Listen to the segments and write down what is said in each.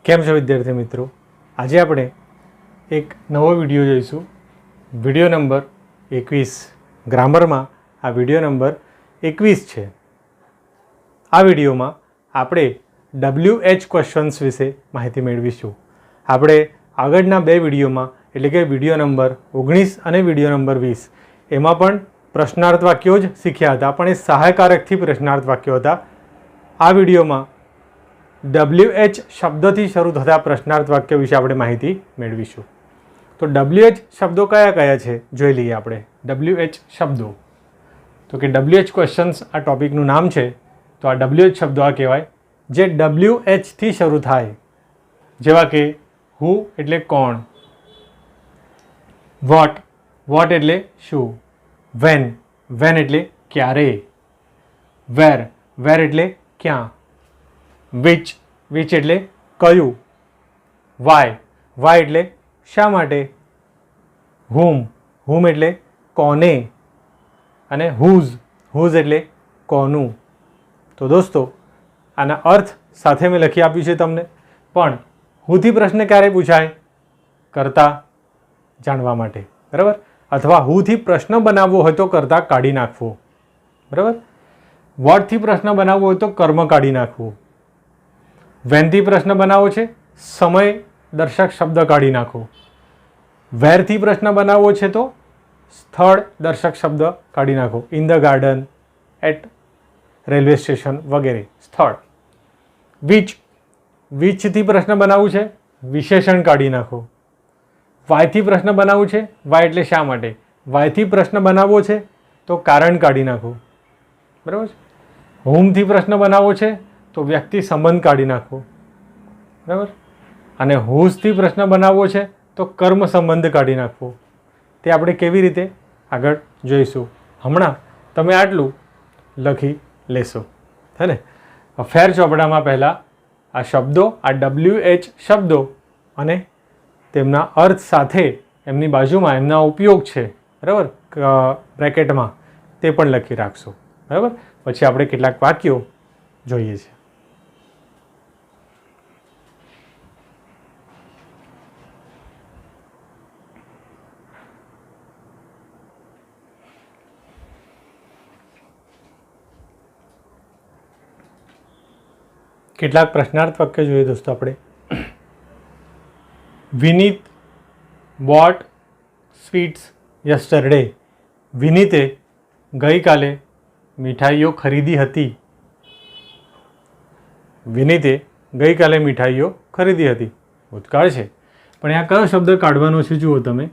કેમ છો વિદ્યાર્થી મિત્રો? આજે આપણે એક નવો વિડીયો જોઈશું. Video number 21. ગ્રામરમાં આ વિડીયો નંબર 21 છે. આ વિડીયોમાં આપણે WH ક્વેશ્ચન્સ વિશે માહિતી મેળવીશું. આપણે આગળના બે વિડીયોમાં એટલે કે વિડીયો નંબર 19 અને વિડીયો નંબર 20 એમાં પણ પ્રશ્નાર્થ વાક્યો જ શીખ્યા હતા, પણ એ સહાયકારકથી પ્રશ્નાર્થ વાક્યો હતા. આ વિડીયોમાં WH શબ્દથી શરૂ થતા પ્રશ્નાર્થ વાક્ય વિશે આપણે માહિતી મેળવીશું. તો WH શબ્દો કયા કયા છે જોઈ લઈએ આપણે. WH શબ્દો તો કે WH ક્વેશ્ચન્સ આ ટોપિકનું નામ છે. તો આ WH શબ્દો આ કહેવાય જે WH થી શરૂ થાય, જેવા કે હુ એટલે કોણ, વોટ એટલે શું, વેન એટલે ક્યારે, વેર એટલે ક્યાં, વિચ એટલે કયું, વાય એટલે શા માટે, હુમ એટલે કોને અને હુઝ એટલે કોનું. તો દોસ્તો આના અર્થ સાથે મેં લખી આપ્યું છે તમને, પણ હુથી પ્રશ્ન ક્યારે પૂછાય? કરતા જાણવા માટે, બરાબર. અથવા હુથી પ્રશ્ન બનાવવો હોય તો કરતા કાઢી નાખવો, બરાબર. વોટથી પ્રશ્ન બનાવવો હોય તો કર્મ કાઢી નાખવું. વેનથી પ્રશ્ન બનાવવો છે, સમય દર્શક શબ્દ કાઢી નાખો. વેરથી પ્રશ્ન બનાવવો છે તો સ્થળ દર્શક શબ્દ કાઢી નાખો. In the garden, at railway station વગેરે સ્થળ. વિચથી પ્રશ્ન બનાવવું છે, વિશેષણ કાઢી નાખો. વાયથી પ્રશ્ન બનાવવું છે, વાય એટલે શા માટે. વાયથી પ્રશ્ન બનાવવો છે તો કારણ કાઢી નાખો, બરાબર. હુમથી પ્રશ્ન બનાવવો છે તો વ્યક્તિ સંબંધ કાઢી નાખવો, બરાબર. અને હુઝથી પ્રશ્ન બનાવવો છે તો કર્મ સંબંધ કાઢી નાખવો. તે આપણે કેવી રીતે આગળ જોઈશું. હમણાં તમે આટલું લખી લેશો, હે ને. ફેર ચોપડામાં પહેલાં આ શબ્દો, આ WH શબ્દો અને તેમના અર્થ સાથે એમની બાજુમાં એમના ઉપયોગ છે, બરાબર, બ્રેકેટમાં, તે પણ લખી રાખશો, બરાબર. પછી આપણે કેટલાક વાક્યો જોઈએ છે. કેટલાક પ્રશ્નાર્થ વાક્ય જોઈએ દોસ્તો આપણે. વિનીત બોટ સ્વીટ્સ યસ્ટરડે. વિનીતે ગઈકાલે મીઠાઈઓ ખરીદી હતી. વિનીતે ગઈકાલે મીઠાઈઓ ખરીદી હતી. ભૂતકાળ છે, પણ અહીંયા કયો શબ્દ કાઢવાનો છે જુઓ તમે.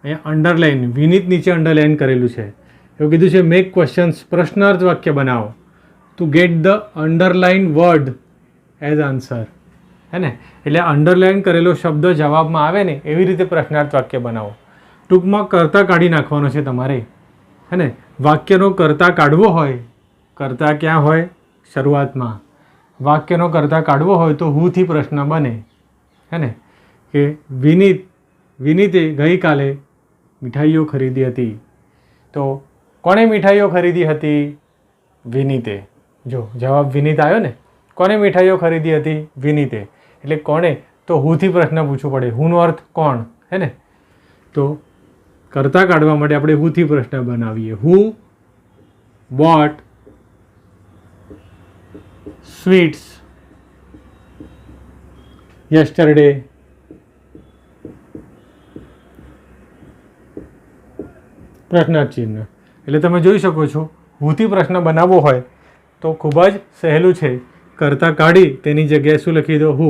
અહીંયા અંડરલાઇન, વિનીત નીચે અંડરલાઇન કરેલું છે. એવું કીધું છે મેક ક્વેશ્ચન્સ, પ્રશ્નાર્થ વાક્ય બનાવો two get the underline word as answer, હે ને. એટલે અંડરલાઇન કરેલો શબ્દ જવાબમાં આવે ને એવી રીતે પ્રશ્નાર્થ વાક્ય બનાવો. ટૂંકમાં કરતા કાઢી નાખવાનો છે તમારે, હે ને. વાક્યનો કરતા કાઢવો હોય, કરતા ક્યાં હોય? શરૂઆતમાં. વાક્યનો કરતા કાઢવો હોય તો હુથી પ્રશ્ન બને, હે ને. કે વિનીતે ગઈકાલે મીઠાઈઓ ખરીદી હતી. તો કોણે મીઠાઈઓ ખરીદી હતી? વિનીતે. જો જવાબ વિનીત આવ્યો ને. કોને મીઠાઈઓ ખરીદી હતી? વિનીતે. એટલે કોણે? તો હુથી પ્રશ્ન પૂછવું પડે. હુનો અર્થ કોણ, હે ને. તો કરતા કાઢવા માટે આપણે હુથી પ્રશ્ન બનાવીએ. હુ બોટ સ્વીટ્સ યસ્ટરડે. પ્રશ્નાર્થ ચિહ્ન. એટલે તમે જોઈ શકો છો હુથી પ્રશ્ન બનાવવો હોય તો ખૂબ જ સહેલું છે. કરતા કાઢી તેની જગ્યાએ શું લખી દો? હુ.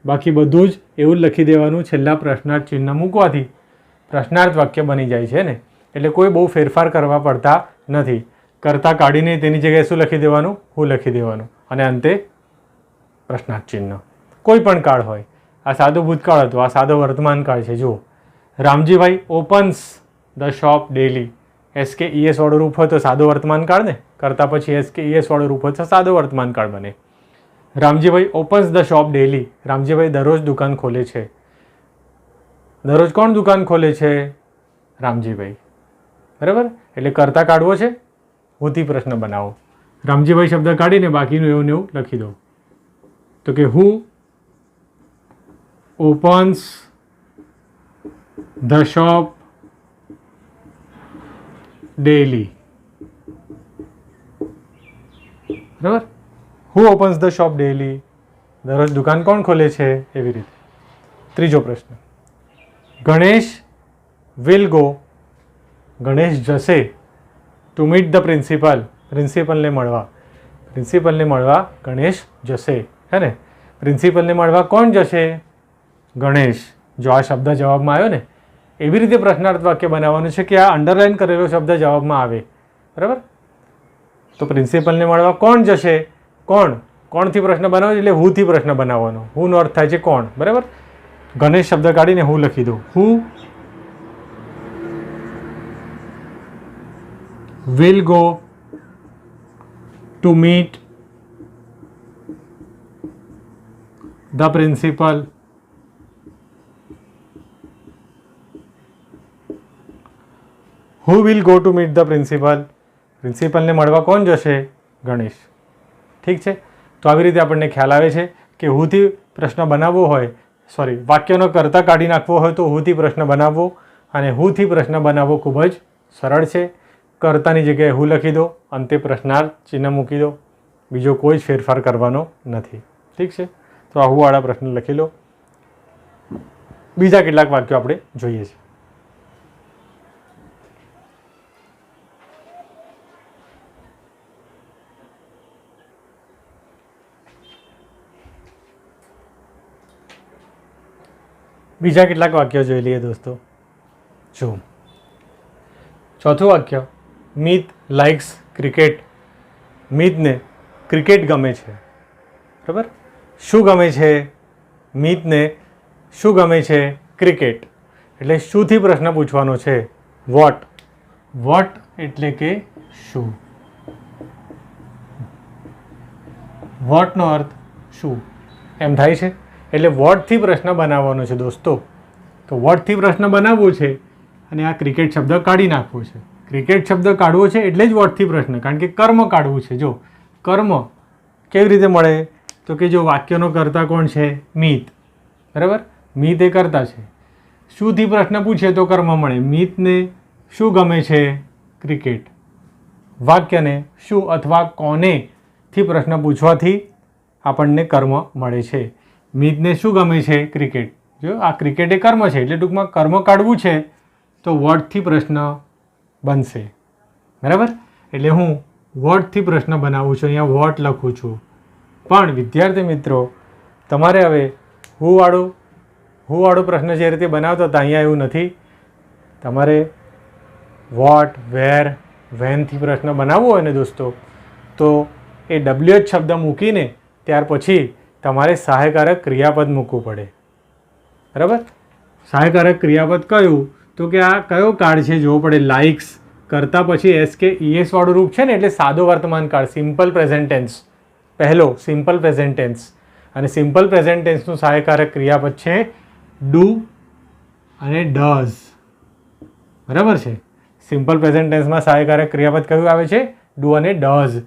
બાકી બધું જ એવું જ લખી દેવાનું. છેલ્લા પ્રશ્નાર્થ ચિહ્ન મૂકવાથી પ્રશ્નાર્થ વાક્ય બની જાય છે ને. એટલે કોઈ બહુ ફેરફાર કરવા પડતા નથી. કરતા કાઢીને તેની જગ્યાએ શું લખી દેવાનું? હુ લખી દેવાનું. અને અંતે પ્રશ્નાર્થ ચિહ્ન. કોઈ પણ કાળ હોય. આ સાદો ભૂતકાળ હતો, આ સાદો વર્તમાન કાળ છે. જુઓ, Ramjibhai opens the shop daily. SKES વાળો રૂપ હોય તો સાદો વર્તમાન કાળ ને. કરતા પછી SKES વાળો રૂપ હોય તો સાદો વર્તમાન કાળ બને. Ramjibhai opens the shop daily. Ramjibhai દરરોજ દુકાન ખોલે છે. દરરોજ કોણ દુકાન ખોલે છે? રામજીભાઈ, બરાબર. એટલે કરતા કાઢવો છે, હુથી પ્રશ્ન બનાવો. રામજીભાઈ શબ્દ કાઢીને બાકીનું એવું ને એવું લખી દો. તો કે હુ ઓપન્સ ધ શોપ ડેલી. બરાબર, હુ ઓપન્સ ધ શોપ ડેલી, દરરોજ દુકાન કોણ ખોલે છે, એવી રીતે. ત્રીજો પ્રશ્ન, ગણેશ વિલ ગો, ગણેશ જશે ટુ મીટ ધ પ્રિન્સિપલ, પ્રિન્સિપલને મળવા. પ્રિન્સિપલને મળવા ગણેશ જશે, હે ને. પ્રિન્સિપલને મળવા કોણ જશે, ગણેશ. જો આ શબ્દ જવાબમાં આવ્યો ને, એવી રીતે પ્રશ્નાર્થ વાક્ય બનાવવાનું છે કે આ અંડરલાઇન કરેલો શબ્દ જવાબમાં આવે. બરાબર, તો પ્રિન્સિપલને મળવા કોણ જશે, કોણ, કોણથી પ્રશ્ન બનાવવાનો એટલે હુથી પ્રશ્ન બનાવવાનો. હુનો અર્થ થાય છે કોણ. બરાબર, ગણેશ શબ્દ કાઢીને હું લખી દઉં. હુ will go to meet the principal. Who will go to meet the principal? પ્રિન્સિપલને મળવા કોણ જશે, ગણેશ. ઠીક છે, તો આવી રીતે આપણને ખ્યાલ આવે છે કે હુથી પ્રશ્ન બનાવવો હોય, સોરી, વાક્યનો કર્તા કાઢી નાખવો હોય તો હુથી પ્રશ્ન બનાવવો, અને હુથી પ્રશ્ન બનાવવો ખૂબ જ સરળ છે. કર્તાની જગ્યાએ હું લખી દો, અંતે પ્રશ્નાર્થ ચિહ્ન મૂકી દો, બીજો કોઈ જ ફેરફાર કરવાનો નથી. ઠીક છે, તો આ હુવાળા પ્રશ્ન લખી લો. બીજા કેટલાક વાક્યો આપણે જોઈએ છીએ. બીજા કેટલાક વાક્યો જોઈ લઈએ દોસ્તો. જો ચોથું વાક્ય, મિત લાઇક્સ ક્રિકેટ. મિતને ક્રિકેટ ગમે છે. બરાબર, શું ગમે છે, મિતને શું ગમે છે, ક્રિકેટ. એટલે શુંથી પ્રશ્ન પૂછવાનો છે, વોટ. વોટ એટલે કે શું. વોટનો અર્થ શું એમ થાય છે, એટલે વોટથી પ્રશ્ન બનાવવાનો છે દોસ્તો. તો વોટથી પ્રશ્ન બનાવવો છે અને આ ક્રિકેટ શબ્દ કાઢી નાખવો છે. ક્રિકેટ શબ્દ કાઢવો છે એટલે જ વોટથી પ્રશ્ન, કારણ કે કર્મ કાઢવું છે. જો કર્મ કેવી રીતે મળે, તો કે જો વાક્યનો કર્તા કોણ છે, મિત. બરાબર, મિત એ કર્તા છે. શુંથી પ્રશ્ન પૂછે તો કર્મ મળે. મિતને શું ગમે છે, ક્રિકેટ. વાક્યને શું અથવા કોનેથી પ્રશ્ન પૂછવાથી આપણને કર્મ મળે છે. મિતને શું ગમે છે, ક્રિકેટ. જો આ ક્રિકેટ એ કર્મ છે, એટલે ટૂંકમાં કર્મ કાઢવું છે તો વોટથી પ્રશ્ન બનશે. બરાબર, એટલે હું વોટથી પ્રશ્ન બનાવું છું, અહીંયા વોટ લખું છું. પણ વિદ્યાર્થી મિત્રો, તમારે હવે હુવાળો પ્રશ્ન જે રીતે બનાવતા હતા, અહીંયા એવું નથી. તમારે વોટ, વેર, વેનથી પ્રશ્ન બનાવવો હોય ને દોસ્તો, તો એ WH શબ્દ મૂકીને ત્યાર પછી તમારે સહાયકારક ક્રિયાપદ મૂકવું પડે. બરાબર, સહાયકારક ક્રિયાપદ કયું, તો કે આ કયો કાળ છે જોવો પડે. લાઇક્સ કરતાં પછી SKES વાળું રૂપ છે ને, એટલે સાદો વર્તમાન કાળ, સિમ્પલ પ્રેઝન્ટ ટેન્સ. પહેલો સિમ્પલ પ્રેઝન્ટ ટેન્સ, અને સિમ્પલ પ્રેઝન્ટ ટેન્સનું સહાયકારક ક્રિયાપદ છે ડુ અને ડઝ. બરાબર છે, સિમ્પલ પ્રેઝન્ટ ટેન્સમાં સહાયકારક ક્રિયાપદ કયું આવે છે, ડુ અને ડઝ.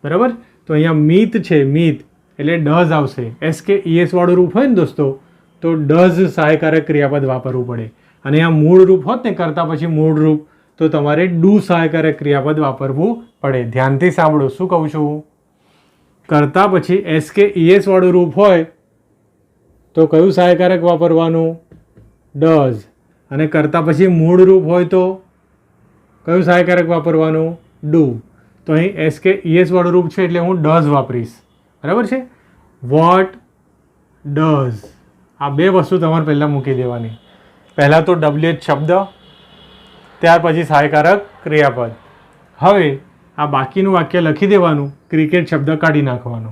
બરાબર, તો અહીંયા મિત છે, મિત એટલે ડઝ આવશે. SKES વાળું રૂપ હોય ને દોસ્તો, તો ડઝ સહાયકારક ક્રિયાપદ વાપરવું પડે. અને આ મૂળ રૂપ હોત ને, કરતાં પછી મૂળ રૂપ, તો તમારે ડુ સહાયકારક ક્રિયાપદ વાપરવું પડે. ધ્યાનથી સાંભળો શું કહું છું. કરતાં પછી SKES વાળું રૂપ હોય તો કયું સહાયકારક વાપરવાનું, ડઝ. અને કરતાં પછી મૂળ રૂપ હોય તો કયું સહાયકારક વાપરવાનું, ડુ. તો અહીં SKES વાળું રૂપ છે એટલે હું ડઝ વાપરીશ. બરાબર છે, વોટ, ડઝ, આ બે વસ્તુ તમારે પહેલાં મૂકી દેવાની. પહેલાં તો WH શબ્દ, ત્યાર પછી સહાયકારક ક્રિયાપદ. હવે આ બાકીનું વાક્ય લખી દેવાનું, ક્રિકેટ શબ્દ કાઢી નાખવાનો.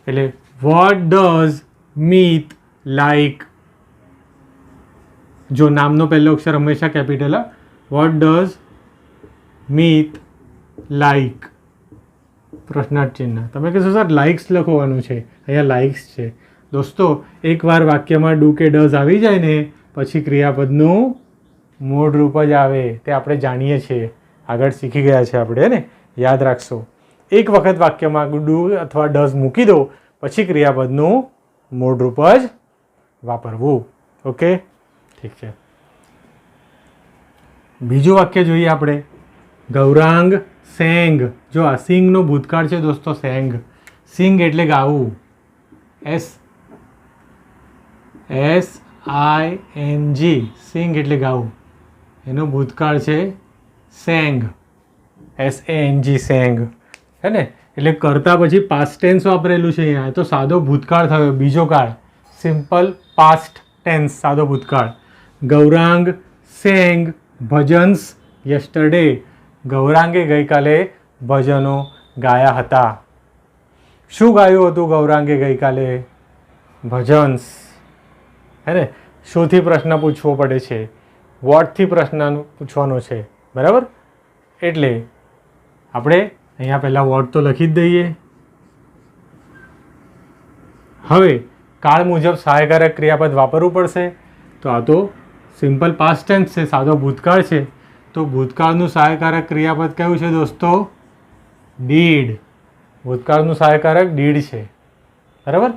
એટલે વોટ ડઝ મિત લાઇક. જો નામનો પહેલો અક્ષર હંમેશા capital. What does Mit like, પ્રશ્નાર્થ ચિહ્ન. તમે કહેશો સર લાઇક્સ લખવાનું છે, અહીંયા લાઇક્સ છે. દોસ્તો, એકવાર વાક્યમાં ડુ કે ડઝ આવી જાય ને, પછી ક્રિયાપદનું મૂળ રૂપ જ આવે. તે આપણે જાણીએ છીએ, આગળ શીખી ગયા છે આપણે ને, યાદ રાખશો. એક વખત વાક્યમાં ડુ અથવા ડઝ મૂકી દો, પછી ક્રિયાપદનું મૂળ રૂપ જ વાપરવું. ઓકે, ઠીક છે. બીજું વાક્ય જોઈએ આપણે. ગૌરાંગ સેંગ. જો આ સિંગનો ભૂતકાળ છે દોસ્તો સેંગ. સિંગ એટલે ગાવું. SING સિંગ એટલે ગાવું. એનો ભૂતકાળ છે સેંગ. SANG sang. હે ને? એટલે કરતા પછી પાસ્ટ ટેન્સ વાપરેલું છે અહીંયા. તો સાદો ભૂતકાળ થયો, બીજો કાળ. સિમ્પલ પાસ્ટ ટેન્સ, સાદો ભૂતકાળ. Gaurang sang bhajans yesterday. ગૌરાંગે ગઈકાલે ભજનો ગાયા હતા. શું ગાયું હતું ગૌરાંગે ગઈકાલે? ભજન્સ. હે ને? શુંથી પ્રશ્ન પૂછવો પડે છે, વોટથી પ્રશ્ન પૂછવાનો છે. બરાબર? એટલે આપણે અહીંયા પહેલાં વોટ તો લખી જ દઈએ. હવે કાળ મુજબ સહાયકારક ક્રિયાપદ વાપરવું પડશે. તો આ તો સિમ્પલ પાસ્ટ ટેન્સ છે, સાદો ભૂતકાળ છે. તો ભૂતકાળનું સહાયકારક ક્રિયાપદ કયું છે દોસ્તો? ડીડ. ભૂતકાળનું સહાયકારક ડીડ છે. બરાબર?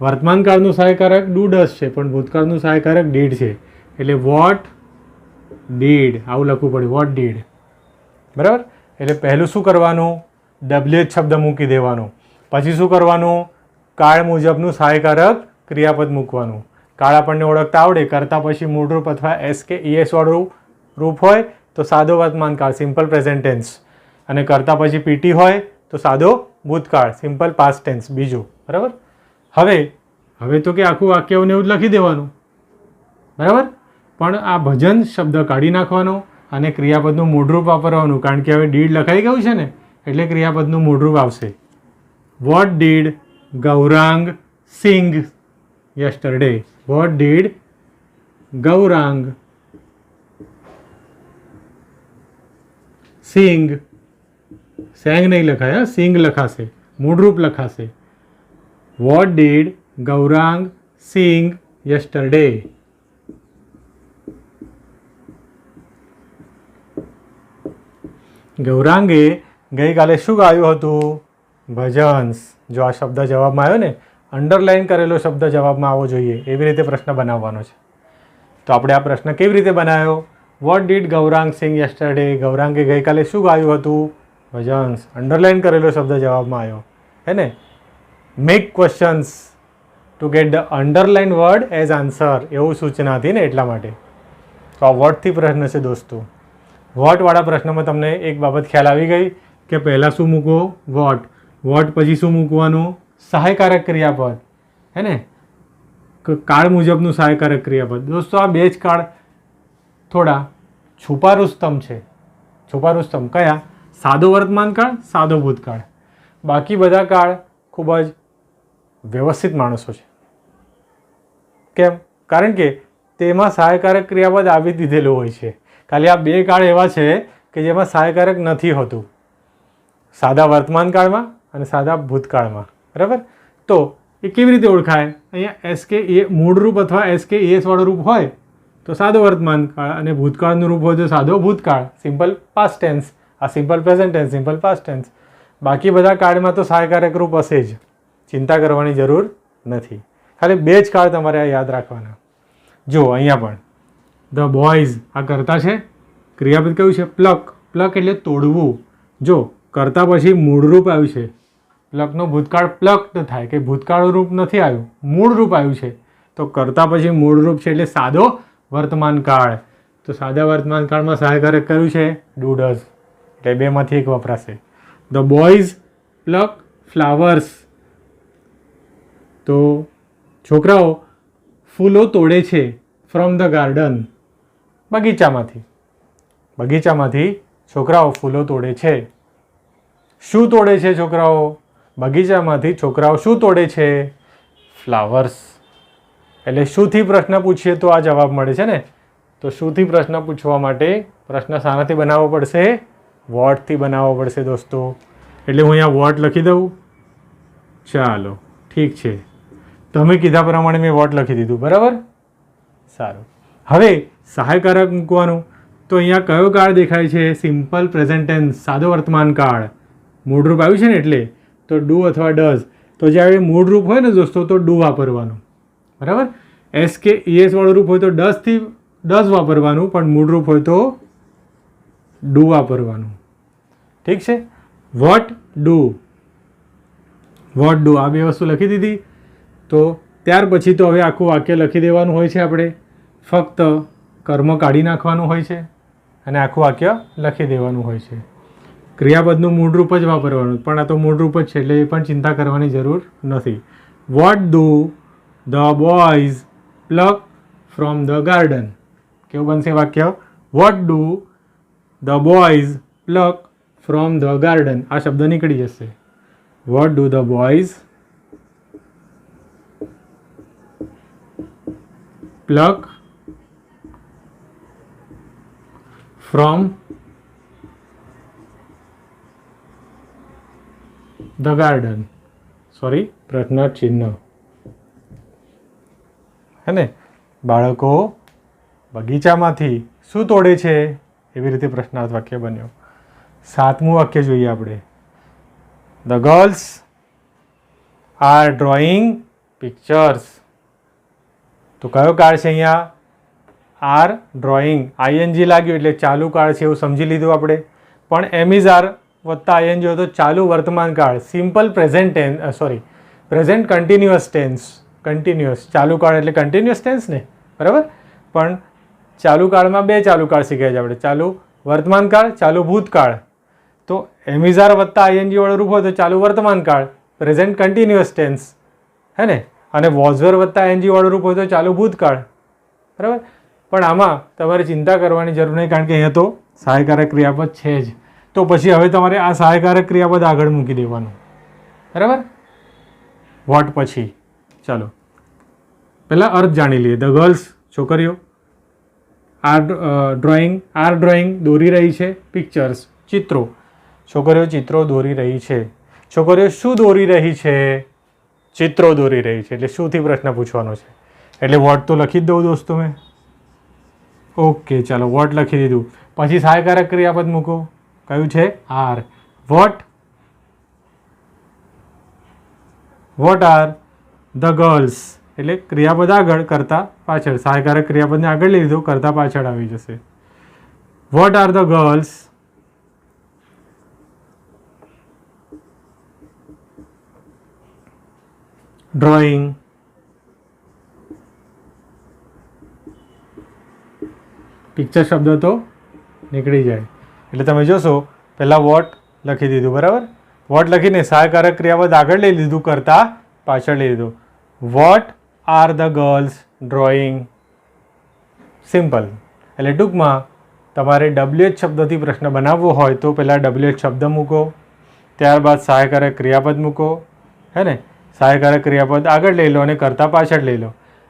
વર્તમાન કાળનું સહાયકારક ડુ ડઝ છે, પણ ભૂતકાળનું સહાયકારક ડીડ છે. એટલે વોટ ડીડ આવું લખવું પડે, વોટ ડીડ. બરાબર? એટલે પહેલું શું કરવાનું? WH શબ્દ મૂકી દેવાનો. પછી શું કરવાનું? કાળ મુજબનું સહાયકારક ક્રિયાપદ મૂકવાનું. કાળ આપણને ઓળખતા આવડે. કરતાં પછી મૂળરૂપ અથવા SKES વાળું રૂપ હોય તો સાદો વર્તમાન કાળ, સિમ્પલ પ્રેઝન્ટ ટેન્સ. અને કરતાં પછી PT હોય તો સાદો ભૂતકાળ, સિમ્પલ પાસ્ટ ટેન્સ બીજું. બરાબર? હવે તો કે આખું વાક્યને એવું જ લખી દેવાનું. બરાબર? પણ આ ભજન શબ્દ કાઢી નાખવાનો અને ક્રિયાપદનું મૂળરૂપ વાપરવાનું. કારણ કે હવે ડીડ લખાઈ ગયું છે ને, એટલે ક્રિયાપદનું મૂળરૂપ આવશે. What did Gaurang sing yesterday. What did Gaurang sing. Sang નહીં લખાય, સિંગ લખાશે, મૂળરૂપ લખાશે. What did Gaurang sing yesterday. ગૌરાંગે ગઈકાલે શું ગાયું હતું? ભજન્સ. જો આ શબ્દ જવાબમાં આવ્યો ને, અંડરલાઇન કરેલો શબ્દ જવાબમાં આવવો જોઈએ. એવી રીતે પ્રશ્ન બનાવવાનો છે. તો આપણે આ પ્રશ્ન કેવી રીતે બનાવ્યો? What did Gaurang sing yesterday. ગૌરાંગે ગઈકાલે શું ગાયું હતું? ભજન્સ. અંડરલાઇન કરેલો શબ્દ જવાબમાં આવ્યો. હે ને? Make questions to get the underline word as answer. એવું સૂચના હતી ને, એટલા માટે. તો આ વોટથી પ્રશ્ન છે દોસ્તો. વોટવાળા પ્રશ્નમાં તમને એક બાબત ખ્યાલ આવી ગઈ કે પહેલાં શું મૂકવો? વોટ. વોટ પછી શું મૂકવાનું? સહાયકારક ક્રિયાપદ. હે ને? કાળ મુજબનું સહાયકારક ક્રિયાપદ. દોસ્તો આ બે જ કાળ થોડા છુપા રુસ્તમ છે. છુપા રુસ્તમ કયા? સાદો વર્તમાન કાળ, સાદો ભૂતકાળ. બાકી બધા કાળ ખૂબ જ વ્યવસ્થિત માણસો છે. કેમ? કારણ કે તેમાં સહાયકારક ક્રિયાપદ આવી દીધેલું હોય છે. ખાલી આ બે કાળ એવા છે કે જેમાં સહાયકારક નથી હોતું, સાદા વર્તમાન કાળમાં અને સાદા ભૂતકાળમાં. બરાબર? તો એ કેવી રીતે ઓળખાય? અહીંયા SKE મૂળરૂપ અથવા SKES વાળું રૂપ હોય તો સાદો વર્તમાન કાળ, અને ભૂતકાળનું રૂપ હોય તો સાદો ભૂતકાળ, સિમ્પલ પાસ્ટ ટેન્સ. આ simple present tense, simple past tense. બાકી બધા કાળમાં તો સહાયકારક રૂપ હશે જ, ચિંતા કરવાની જરૂર નથી. ખાલી બે જ કાળ તમારે યાદ રાખવાના. જો અહીંયા પણ ધ બોયઝ આ કરતા છે, ક્રિયાપદ કયું છે? પ્લક. પ્લક એટલે તોડવું. જો કરતા પછી મૂળરૂપ આવ્યું છે. પ્લકનો ભૂતકાળ પ્લક્ડ થાય કે ભૂતકાળ રૂપ નથી આવ્યું, મૂળ રૂપ આવ્યું છે. તો કરતા પછી મૂળરૂપ છે એટલે સાદો વર્તમાન કાળ. તો સાદા વર્તમાન કાળમાં સહાયકારક કયું છે? Do does. એટલે બેમાંથી એક વપરાશે. The boys pluck flowers. તો છોકરાઓ ફૂલો તોડે છે ફ્રોમ ધ ગાર્ડન. બગીચામાંથી. બગીચામાંથી છોકરાઓ ફૂલો તોડે છે. શું તોડે છે છોકરાઓ? બગીચામાંથી છોકરાઓ શું તોડે છે? ફ્લાવર્સ. એટલે શુંથી પ્રશ્ન પૂછીએ તો આ જવાબ મળે છે ને. તો શુંથી પ્રશ્ન પૂછવા માટે પ્રશ્ન શાનાથી બનાવવો પડશે? વોટથી બનાવવો પડશે દોસ્તો. એટલે હું અહીંયા વોટ લખી દઉં. ચાલો ઠીક છે, તમે કીધા પ્રમાણે મેં વોટ લખી દીધું. બરાબર? સારું. હવે સહાયકારક મૂકવાનું. તો અહીંયા કયો કાળ દેખાય છે? સિમ્પલ પ્રેઝન્ટ ટેન્સ, સાદો વર્તમાન કાળ. મૂળરૂપ આવ્યું છે ને એટલે. તો ડુ અથવા ડઝ. તો જ્યારે મૂળરૂપ હોય ને દોસ્તો તો ડુ વાપરવાનું. બરાબર? એસ કે ઈએસ વાળું રૂપ હોય તો ડઝથી ડઝ વાપરવાનું, પણ મૂળ રૂપ હોય તો ડુ વાપરવાનું. ઠીક છે. વોટ ડુ, વોટ ડુ આ બે વસ્તુ લખી દીધી. તો ત્યાર પછી તો હવે આખું વાક્ય લખી દેવાનું હોય છે. આપણે ફક્ત કર્મ કાઢી નાખવાનું હોય છે અને આખું વાક્ય લખી દેવાનું હોય છે. ક્રિયાપદનું મૂળરૂપ જ વાપરવાનું, પણ આ તો મૂળરૂપ જ છે એટલે એ પણ ચિંતા કરવાની જરૂર નથી. What do the boys pluck from the garden. કેવું બનશે વાક્ય? What do the boys pluck from the garden. આ શબ્દ નીકળી જશે. What do the boys pluck from the garden. Sorry, પ્રશ્નાર્થ ચિહ્ન હે ને. બાળકો બગીચામાંથી શું તોડે છે? એવી રીતે પ્રશ્નાર્થ વાક્ય બન્યો. 7મું વાક્ય જોઈએ આપણે. The girls are drawing pictures. તો કયો કાળ છે અહીંયા? R drawing. આઈએનજી લાગ્યું એટલે ચાલુ કાળ છે એવું સમજી લીધું આપણે. પણ એમ ઇઝ આર વત્તા આઈએનજી હોય તો ચાલુ વર્તમાન કાળ, simple present tense, sorry present continuous tense. Continuous ચાલુ કાળ એટલે કન્ટિન્યુઅસ ટેન્સ ને, બરાબર. પણ ચાલુ કાળમાં બે ચાલુ કાળ શીખ્યા છે આપણે, ચાલુ વર્તમાન કાળ, ચાલુ ભૂતકાળ. તો એમિઝાર વત્તા આઈએનજી વાળું રૂપ હોય તો ચાલુ વર્તમાન કાળ, પ્રેઝન્ટ કન્ટિન્યુઅસ ટેન્સ હે ને. અને વોઝર વત્તા આઈએનજી વાળું રૂપ હોય તો ચાલુ ભૂતકાળ, બરાબર. પણ આમાં તમારે ચિંતા કરવાની જરૂર નહીં, કારણ કે અહીંયા તો સહાયકારક ક્રિયાપદ છે જ. તો પછી હવે તમારે આ સહાયકારક ક્રિયાપદ આગળ મૂકી દેવાનું, બરાબર. વોટ પછી ચાલો પહેલાં અર્થ જાણી લઈએ. ધ ગર્લ્સ છોકરીઓ, આર ડ્રોઈંગ દોરી રહી છે, પિક્ચર્સ ચિત્રો, છોકરીઓ ચિત્રો દોરી રહી છે. છોકરીઓ શું દોરી રહી છે? ચિત્રો દોરી રહી છે. એટલે શુંથી પ્રશ્ન પૂછવાનો છે, એટલે વોટ તો લખી જ દઉં દોસ્તો મેં. ઓકે ચાલો વોટ લખી દીધું. પછી સહાયકારક ક્રિયાપદ મૂકો. કયું છે? Are. What are the girls, એટલે ક્રિયાપદ આગળ, કરતા પાછળ. સહાયકારક ક્રિયાપદને આગળ લઈ લીધું, કરતા પાછળ આવી જશે. Vote are the girls drawing picture શબ્દ તો નીકળી જાય. એટલે તમે જોશો પહેલાં વોટ લખી દીધું, બરાબર. વોટ લખીને સહાયકારક ક્રિયાપદ આગળ લઈ લીધું, કરતા પાછળ લઈ લીધું. Vote are the girls drawing. Simple. એટલે ટૂંકમાં તમારે WH શબ્દથી પ્રશ્ન બનાવવો હોય તો પહેલાં WH શબ્દ મૂકો, ત્યારબાદ સહાયકારક ક્રિયાપદ મૂકો, હે ને. સહાયકારક ક્રિયાપદ આગળ લઈ લો અને કરતા પાછળ લઈ લો.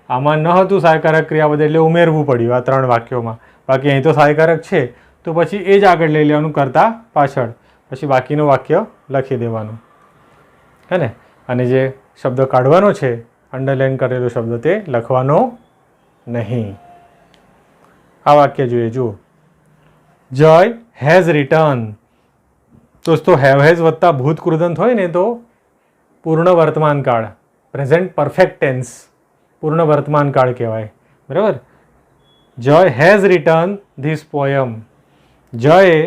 આમાં ન હતું સહાયકારક ક્રિયાપદ એટલે ઉમેરવું પડ્યું આ 3 વાક્યોમાં. બાકી અહીં તો સહાયકારક છે તો પછી એ જ આગળ લઈ લેવાનું, કરતા પાછળ. પછી બાકીનું વાક્ય લખી દેવાનું, હે ને. અને જે શબ્દ કાઢવાનો છે, અંડરલાઇન કરેલો શબ્દ, તે લખવાનો નહીં. આ વાક્ય જોઈએ, જુઓ. જય હેઝ રિટર્ન. દોસ્તો હેવ હેઝ વત્તા ભૂત કૃદંત હોય ને તો પૂર્ણ વર્તમાન કાળ, પ્રેઝન્ટ પરફેક્ટ ટેન્સ, પૂર્ણ વર્તમાન કાળ કહેવાય, બરાબર. જય હેઝ રિટર્ન ધીસ પોયમ. જયે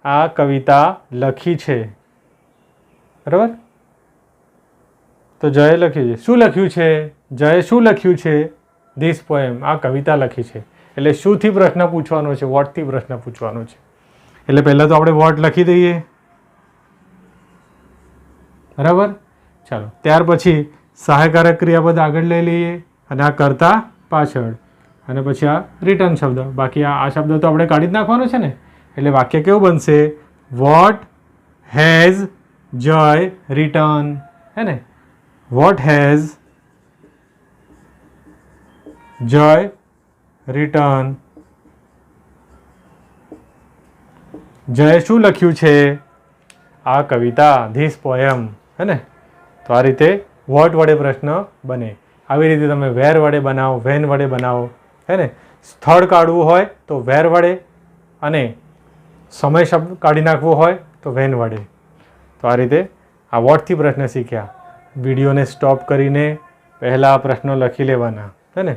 આ કવિતા લખી છે, બરાબર. તો જયે લખ્યું છે. શું લખ્યું છે? જયે શું લખ્યું છે? ધીસ પોયમ, આ કવિતા લખી છે. એટલે શુંથી પ્રશ્ન પૂછવાનો છે? વોટથી પ્રશ્ન પૂછવાનો છે. એટલે પહેલાં તો આપણે વોટ લખી દઈએ, બરાબર. ચાલો ત્યાર પછી સહાયકારક ક્રિયાપદ આગળ લઈ લઈએ અને આ કરતા પાછળ, અને પછી આ રિટર્ન શબ્દ. બાકી આ શબ્દ તો આપણે કાઢી જ નાખવાનો છે ને. એટલે વાક્ય કેવું બનશે? વોટ હેઝ જય રિટર્ન, હે ને. વોટ હેઝ જય રિટર્ન. જયે શું લખ્યું છે? આ કવિતા, ધીસ પોયમ, હે ને. તો આ રીતે વોટ વડે પ્રશ્ન બને. આવી રીતે તમે વેર વડે બનાવો, વેન વડે બનાવો, હે ને. સ્થળ કાઢવું હોય તો વેર વડે, અને સમય શબ્દ કાઢી નાખવો હોય તો વેન વડે. તો આ રીતે આ વોટથી પ્રશ્ન શીખ્યા. વિડીયોને સ્ટોપ કરીને પહેલાં પ્રશ્નો લખી લેવાના. હે ને.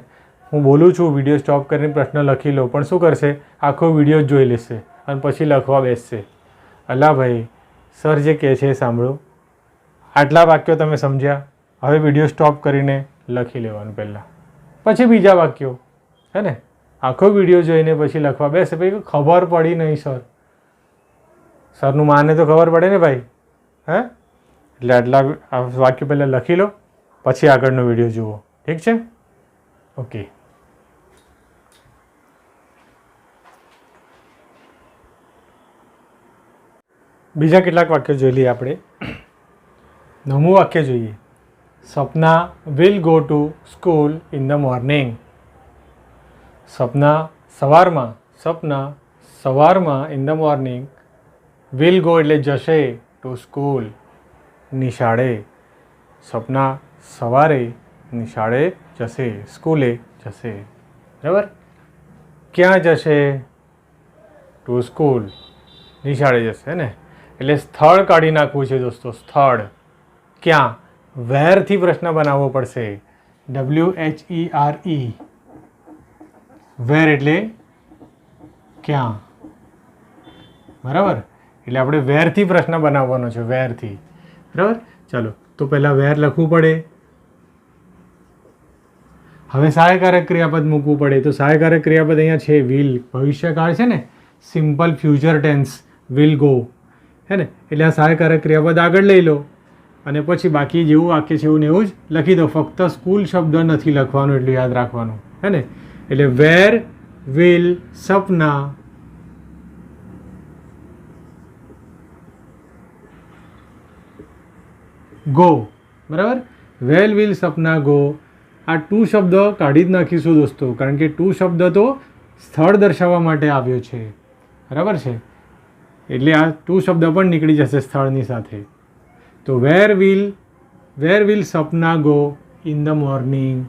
હું બોલું છું, વિડીયો સ્ટોપ કરીને પ્રશ્ન લખી લો, પણ શું કરશે, આખો વિડીયો જ જોઈ લેશે અને પછી લખવા બેસશે. અલા ભાઈ, સર જે કહે છે એ સાંભળો. આટલા વાક્યો તમે સમજ્યા, હવે વિડીયો સ્ટોપ કરીને લખી લેવાનું પહેલાં, પછી બીજા વાક્યો, હે ને. આખો વિડીયો જોઈને પછી લખવા બેસે, પછી ખબર પડી નહીં સર. સરનું માને તો ખબર પડે ને ભાઈ, હે. એટલે આટલા વાક્યો પહેલાં લખી લો, પછી આગળનો વિડીયો જુઓ. ઠીક છે? ઓકે. બીજા કેટલાક વાક્યો જોઈ લઈએ આપણે. 9મું વાક્ય જોઈએ. Sapna will go to school in the morning. Sapna સવારમાં in the morning, will go એટલે જશે, ટુ સ્કૂલ નિશાળે. સપના સવારે નિશાળે જશે, સ્કૂલે જશે. બરાબર? ક્યાં જશે? ટુ સ્કૂલ, નિશાળે જશે ને. એટલે સ્થળ કાઢી નાખવું છે દોસ્તો. સ્થળ ક્યાં? વેરથી પ્રશ્ન બનાવવો પડશે. WHERE. વેર એટલે ક્યાં. બરાબર? એટલે આપણે વેરથી પ્રશ્ન બનાવવાનો છે, વેરથી. બરાબર? ચાલો, તો પહેલાં વેર લખવું પડે. હવે સહાયકારક ક્રિયાપદ મૂકવું પડે. તો સહાયકારક ક્રિયાપદ અહીંયા છે, વિલ, ભવિષ્યકાળ છે ને, simple future tense, will go, he ને. એટલે આ સહાયકારક ક્રિયાપદ આગળ લઈ લો અને પછી બાકી જેવું વાક્ય છે એવું ને એવું જ લખી દો. ફક્ત સ્કૂલ શબ્દ નથી લખવાનું, એટલું યાદ રાખવાનું, હે ને. એટલે વેર વિલ સપના ગો. બરાબર? વેલ વિલ સપના ગો. આ ટુ શબ્દ કાઢી જ નાખીશું દોસ્તો, કારણ કે ટુ શબ્દ તો સ્થળ દર્શાવવા માટે આવ્યો છે. બરાબર છે? એટલે આ ટુ શબ્દ પણ નીકળી જશે સ્થળની સાથે. તો where will Sapna go in the morning.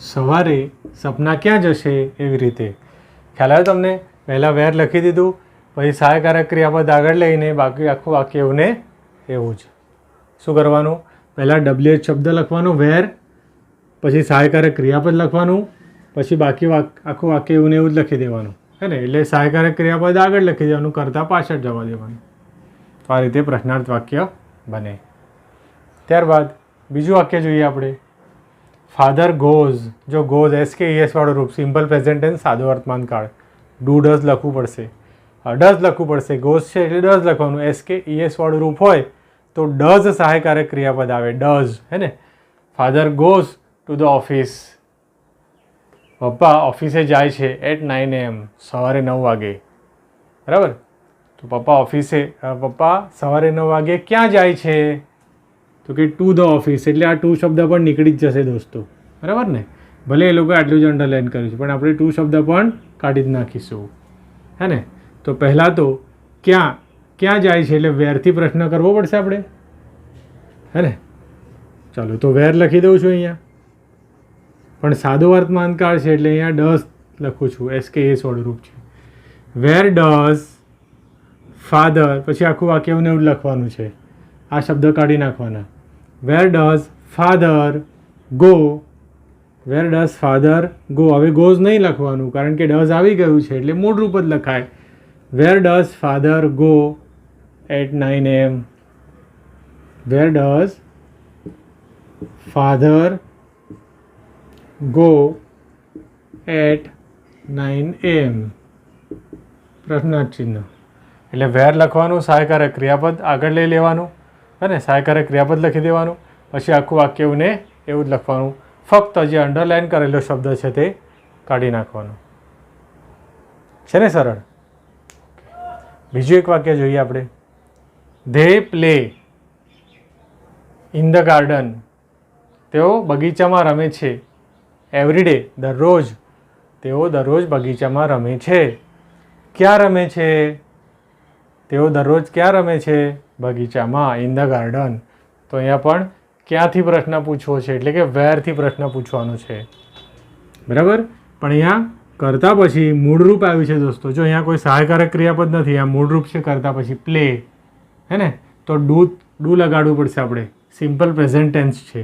સવારે સપના ક્યાં જશે, એવી રીતે. ખ્યાલ આવ્યો તમને? પહેલાં વેર લખી દીધું, પછી સહાયકારક ક્રિયાપદ આગળ લઈને બાકી આખું વાક્ય એવું ને એવું જ. શું કરવાનું? પહેલાં WH શબ્દ લખવાનો, વેર, પછી સહાયકારક ક્રિયાપદ લખવાનું, પછી બાકી આખું વાક્ય એવું ને એવું જ લખી દેવાનું, હે ને. એટલે સહાયકારક ક્રિયાપદ આગળ લખી દેવાનું, કરતાં પાછળ જવા દેવાનું. તો આ રીતે પ્રશ્નાર્થ વાક્ય બને. ત્યારબાદ બીજું વાક્ય જોઈએ આપણે. Father goes. જો ગોઝ SKES વાળું રૂપ, સિમ્પલ પ્રેઝન્ટ ટેન્સ, સાદો વર્તમાન કાળ. ડુ ડઝ લખવું પડશે, ડઝ લખવું પડશે. ગોઝ છે એટલે ડઝ લખવાનું. SKES વાળું રૂપ હોય તો ડઝ સહાયકારક ક્રિયાપદ આવે, ડઝ, હે ને. Father goes to the office. પપ્પા ઓફિસે જાય છે એટ 9 AM, સવારે 9 વાગે. બરાબર? તો પપ્પા સવારે 9 વાગે ક્યાં જાય છે? તો કે ટુ ધ ઓફિસ. એટલે આ ટુ શબ્દ પણ નીકળી જ જશે દોસ્તો. બરાબર ને? ભલે એ લોકો આટલું જ અંડરલાઈન કર્યું છે, પણ આપણે ટુ શબ્દ પણ કાઢી જ નાખીશું, હે ને. તો પહેલાં તો ક્યાં જાય છે એટલે વેરથી પ્રશ્ન કરવો પડશે આપણે, હે ને. ચાલો, તો વેર લખી દઉં છું અહીંયા, પણ સાદો વર્તમાન કાળ છે એટલે અહીંયા ડઝ લખું છું. SKES વાળું રૂપ છે. વેર ડઝ ફાધર, પછી આખું વાક્ય એવું એવું લખવાનું છે. આ શબ્દ કાઢી નાખવાના. વેર does father go. Wear does father go. હવે ગોઝ નહીં લખવાનું, કારણ કે ડઝ આવી ગયું છે એટલે મૂળ રૂપ જ લખાય. Where does father go at 9 AM. Where does father go at 9 AM. પ્રશ્નાર્થ ચિહ્ન. એટલે વેર લખવાનું, સહાયકારક ક્રિયાપદ આગળ લઈ લેવાનું, અને સહાયકારક ક્રિયાપદ લખી દેવાનું, પછી આખું વાક્ય એવું ને એવું જ લખવાનું. ફક્ત જે અંડરલાઈન કરેલો શબ્દ છે તે કાઢી નાખવાનો છે ને. સરળ. બીજું એક વાક્ય જોઈએ આપણે. They play in the garden. તેઓ બગીચામાં રમે છે. એવરીડે, દરરોજ. તેઓ દરરોજ બગીચામાં રમે છે. ક્યાં રમે છે? તેઓ દરરોજ ક્યાં રમે છે? બગીચામાં, ઇન ધ ગાર્ડન. તો અહીંયા પણ ક્યાંથી પ્રશ્ન પૂછવો છે, એટલે કે વેરથી પ્રશ્ન પૂછવાનો છે. બરાબર? પણ અહીંયા કરતા પછી મૂળરૂપ આવ્યું છે દોસ્તો. જો અહીંયા કોઈ સહાયકારક ક્રિયાપદ નથી, આ મૂળરૂપ છે કરતા પછી પ્લે, હે ને. તો ડુ લગાડવું પડશે આપણે. સિમ્પલ પ્રેઝન્ટ ટેન્સ છે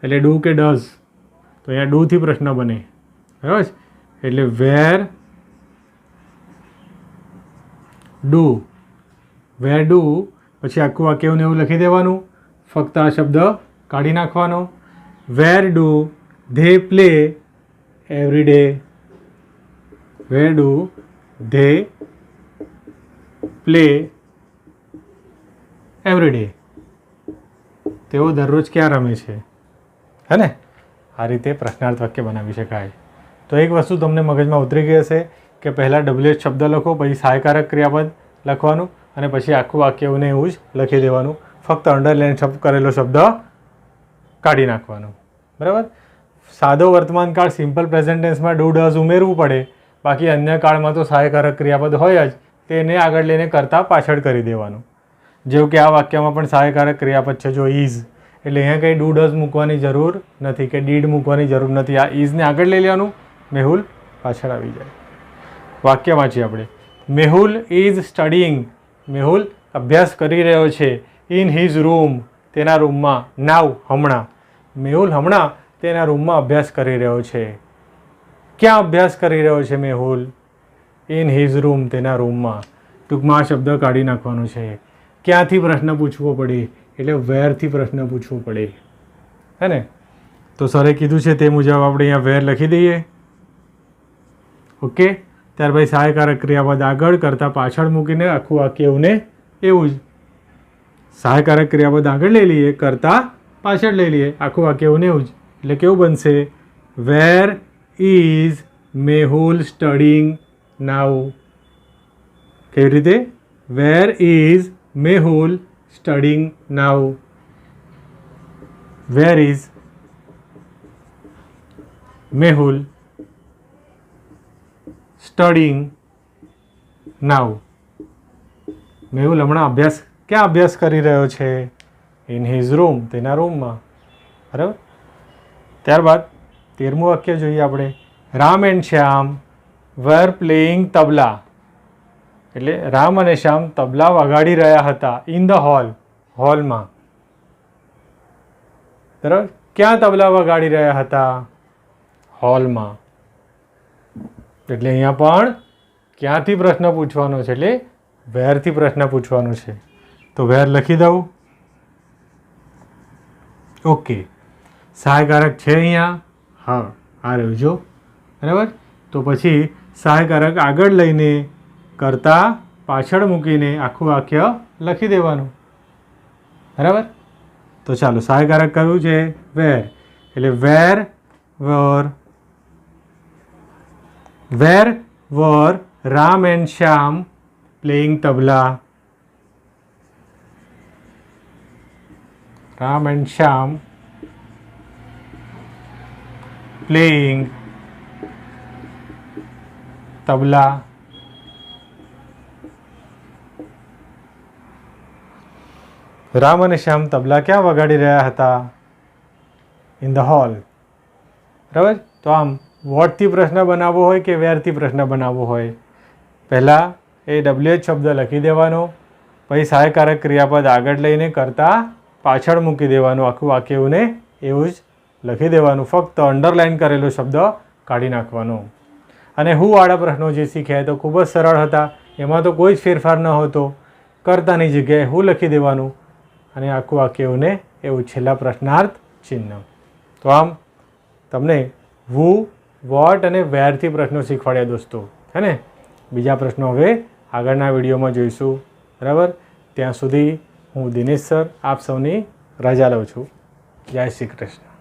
એટલે ડુ કે ડઝ, તો અહીંયા ડુથી પ્રશ્ન બને. બરાબર છે? એટલે વેર ડુ, વેર ડુ પછી આખું વાક્ય એવું લખી દેવાનું, ફક્ત આ શબ્દ કાઢી નાખવાનો. Where do they play every day, where do they play every day, તેઓ દરરોજ ક્યાં રમે છે, હે ને? આ રીતે પ્રશ્નાર્થ વાક્ય બનાવી શકાય. તો એક વસ્તુ તમને મગજમાં ઉતરી ગઈ હશે કે પહેલાં WH શબ્દ લખો, પછી સહાયકારક ક્રિયાપદ લખવાનું અને પછી આખું વાક્ય એવું ને એવું જ લખી દેવાનું, ફક્ત અંડરલાઇન કરેલો શબ્દ કાઢી નાખવાનો. બરાબર? સાદો વર્તમાન કાળ સિમ્પલ પ્રેઝન્ટ ટેન્સમાં ડુ ડઝ ઉમેરવું પડે, બાકી અન્ય કાળમાં તો સહાયકારક ક્રિયાપદ હોય જ, તેને આગળ લઈને કરતાં પાછળ કરી દેવાનું. જેવું કે આ વાક્યમાં પણ સહાયકારક ક્રિયાપદ છે જો ઇઝ, એટલે અહીંયા કંઈ ડુ ડઝ મૂકવાની જરૂર નથી કે ડીડ મૂકવાની જરૂર નથી. આ ઇઝને આગળ લઈ લેવાનું, મેહુલ પાછળ આવી જાય. વાક્ય વાંચીએ આપણે. મેહુલ ઇઝ સ્ટડીઇંગ, મેહુલ અભ્યાસ કરી રહ્યો છે. ઇન હિઝ રૂમ, તેના રૂમમાં. નાવ, હમણાં. મેહુલ હમણાં તેના રૂમમાં અભ્યાસ કરી રહ્યો છે. ક્યાં અભ્યાસ કરી રહ્યો છે મેહુલ? ઇન હિઝ રૂમ, તેના રૂમમાં. ટૂંકમાં આ શબ્દ કાઢી નાખવાનો છે. ક્યાંથી પ્રશ્ન પૂછવો પડે? એટલે વેરથી પ્રશ્ન પૂછવો પડે, હે ને? તો સરે કીધું છે તે મુજબ આપણે અહીંયા વેર લખી દઈએ. ઓકે, ત્યાર પછી સહાયકારક ક્રિયાપદ આગળ કરતાં પાછળ મૂકીને આખું વાક્ય એવું ને એવું જ. સહાયકારક ક્રિયાપદ આગળ લઈ લઈએ, કરતાં પાછળ લઈ લઈએ, આખું વાક્ય એવું ને એવું જ. એટલે કેવું બનશે? Where is Mehul studying now. કેવી રીતે? Where is Mehul studying now. Where is Mehul studying now. Mehul હમણાં અભ્યાસ ક્યાં અભ્યાસ કરી રહ્યો છે? ઇન હિઝ રૂમ, તેના રૂમમાં. બરાબર? ત્યારબાદ 13મું વાક્ય જોઈએ આપણે. Ram and Shyam were playing tabla, એટલે રામ અને શ્યામ તબલા વગાડી રહ્યા હતા. ઇન ધ હોલ, હોલમાં. બરાબર? ક્યાં તબલા વગાડી રહ્યા હતા? હોલમાં. એટલે અહીંયા પણ ક્યાંથી પ્રશ્ન પૂછવાનો છે? એટલે વેરથી પ્રશ્ન પૂછવાનો છે. તો વેર લખી દઉં. ઓકે, સહાયકારક છે અહીંયા. હા, આ રહ્યું જો. બરાબર? તો પછી સહાયકારક આગળ લઈને કરતાં પાછળ મૂકીને આખું વાક્ય લખી દેવાનું. બરાબર? તો ચાલો, સહાયકારક કયું છે? વેર. એટલે where were Ram and Shyam playing tabla. Ram and Shyam playing tabla. Ram અને શ્યામ તબલા ક્યાં વગાડી રહ્યા હતા? In the hall. બરાબર? તો આમ વોટથી પ્રશ્ન બનાવવો હોય કે વેરથી પ્રશ્ન બનાવવો હોય, પહેલાં એ WH શબ્દ લખી દેવાનો, પછી સહાયકારક ક્રિયાપદ આગળ લઈને કરતાં પાછળ મૂકી દેવાનું, આખું વાક્ય એવું ને એવું જ લખી દેવાનું, ફક્ત અંડરલાઇન કરેલો શબ્દ કાઢી નાખવાનો. અને હું વાળા પ્રશ્નો જે શીખ્યા તો ખૂબ જ સરળ હતા, એમાં તો કોઈ જ ફેરફાર ન હતો. કરતાની જગ્યાએ હું લખી દેવાનું અને આખું વાક્ય એવું ને એવું, છેલ્લા પ્રશ્નાર્થ ચિહ્ન. તો આમ તમને હુ, વોટ અને વેરથી પ્રશ્નો શીખવાડ્યા દોસ્તો, હે ને? બીજા પ્રશ્નો હવે આગળના વિડીયોમાં જોઈશું. બરાબર? ત્યાં સુધી હું દિનેશ સર આપ સૌની રજા લઉં છું. જય શ્રી કૃષ્ણ.